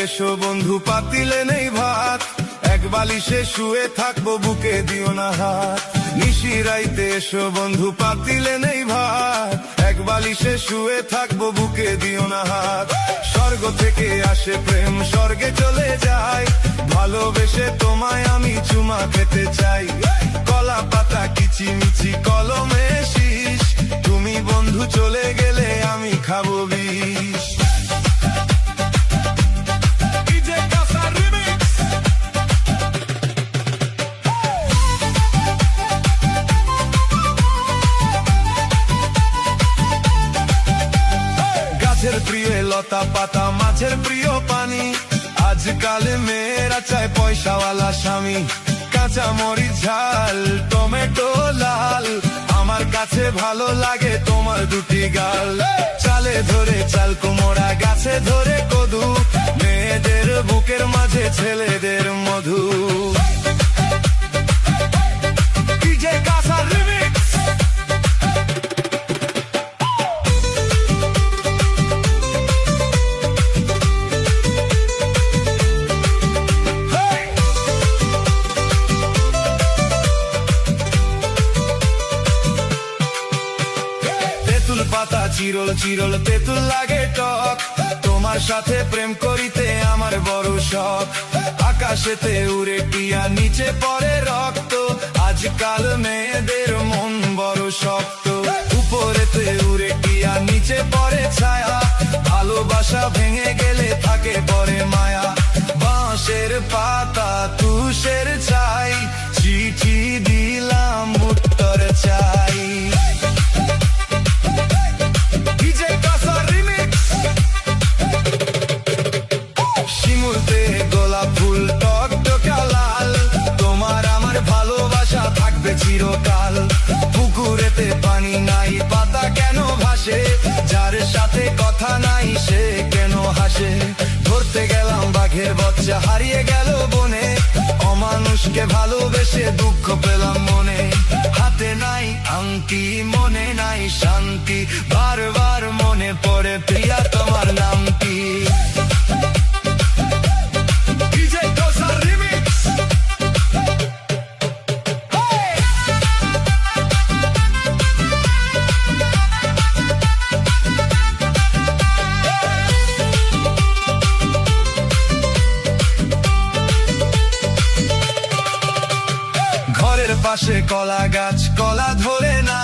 এসো বন্ধু পাতিলে নেই ভাত, এক বালিশে শুয়ে থাকবো বুকে দিও না হাত। নিশিরাইতে এসো বন্ধু পাতিলে নেই ভাত, এক বালিশে শুয়ে থাকবো বুকে দিও না হাত। স্বর্গ থেকে আসে প্রেম স্বর্গে চলে যায়, ভালোবেসে তোমায় আমি চুমা খেতে চাই। কলা পাতা কিচিমিচি কলমে শীষ, তুমি বন্ধু চলে গেলে আমি খাবো বিষ। গাছের প্রিয় লতা পাতা মাছের প্রিয় পানি, আজকাল মেয়েরা চায় পয়সাওয়ালা স্বামী। কাঁচা মরিচ ঝাল টমেটো লাল, আমার কাছে ভালো লাগে তোমার দুটি গাল। চালে ধরে চাল কুমড়া গাছে ধরে কদু, মেয়েদের বুকের মাঝে ছেলেদের মধু। পাতা চিরল চিরল তেঁতুল লাগে টক, তোমার সাথে প্রেম করিতে আমার বড় শখ। আকাশেতে উড়ে টিয়া নিচে পড়ে রক্ত, আজকাল মেয়েদের মন বড় শক্ত। উপরেতে উড়ে টিয়া নিচে পড়ে ছায়া, ভালোবাসা ভেঙে গেলে থাকে পরে মায়া। বাঁশের পাতা তুষের চাই, চিঠি দিলাম উত্তর চাই। চিরকাল পুকুরেতে পানি নাই পাতা কেন ভাসে, যার সাথে কথা নাই সে কেন হাসে। ধরতে গেলাম বাঘের বাচ্চা হারিয়ে গেল বনে, অমানুষকে ভালোবেসে দুঃখ পেলাম মনে। হাতে নাই আংটি মনে নাই শান্তি, বারবার মনে পড়ে প্রিয়া তোমার নাম কি। পাশে কলা গাছ কলা ধরে না,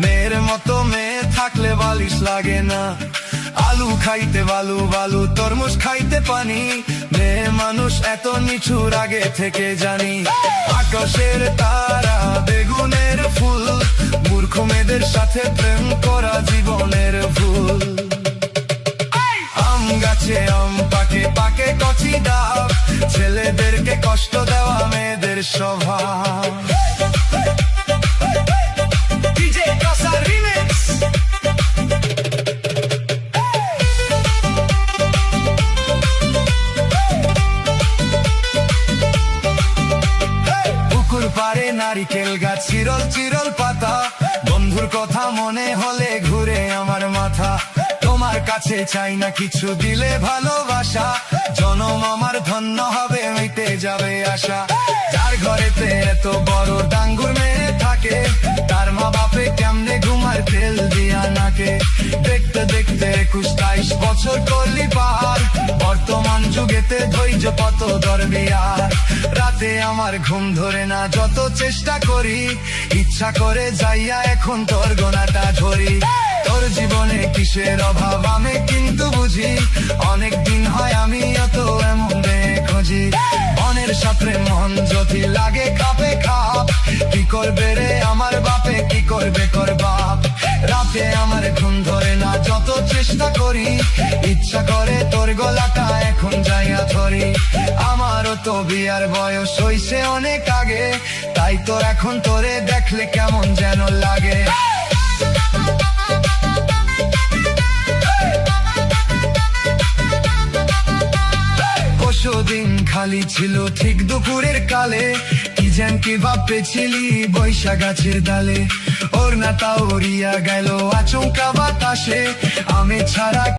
মেয়ের মতো মেয়ে থাকলে বালিশ লাগে না। আলু খাইতে বালু বালু তরমুজ খাইতে পানি, মেয়ে মানুষ এত নিচুর আগে থেকে জানি। আকাশের তারা বেগুনের ফুল, মূর্খ মেয়েদের সাথে প্রেম করা জীবনের ভুল। আম গাছে আম পাকে পাকে কচি ডাব, ছেলেদেরকে কষ্ট দেওয়া মেয়েদের স্বভাব। পুকুর পাড়ে নারিকেল গাছ চিরল চিরল পাতা, বন্ধুর কথা মনে হলে ঘুরে আমার মাথা। তোমার কাছে চাই না কিছু দিলে ভালোবাসা, জনম আমার ধন্য হবে মিটে যাবে আশা। যার ঘরেতে এত বড় ডাঙ্গুর মেয়ে থাকে, তার মা বাপে কেমনে ঘুমার তেল দিয়া নাকে। দেখতে দেখতে 21-22 বছর করলি পার, বর্তমান যুগেতে ধৈর্য কত দরবিয়ার। রাতে আমার ঘুম ধরে না যত চেষ্টা করি, ইচ্ছা করে যাইয়া এখন তোর গোনাটা ধরি। তোর জীবনে কিসের অভাব আমি কিন্তু বুঝি, অনেক দিন হয় আমি অত এমন খুঁজি। মনের সাথে মন যদি লাগে খাপে খাপ, কি করবে রে আমার বাপে কি করবে কর বাপ। রাতে আমার ঘুম ধরে না যত চেষ্টা করি, ইচ্ছা করে তোর গলাটা এখন যাইয়া ধরি। আমারও তো বিয়ার বয়স হইছে অনেক আগে, তাই তো এখন তোরে দেখলে কেমন যেন লাগে। দিন খালি ছিল ঠিক দুপুরের কালে, কি যেন কি ভাবতেছিলি বৈশা গাছের ডালে। ওর না তা উড়িয়া গেল আচমকা বাতাসে, আমি ছাড়া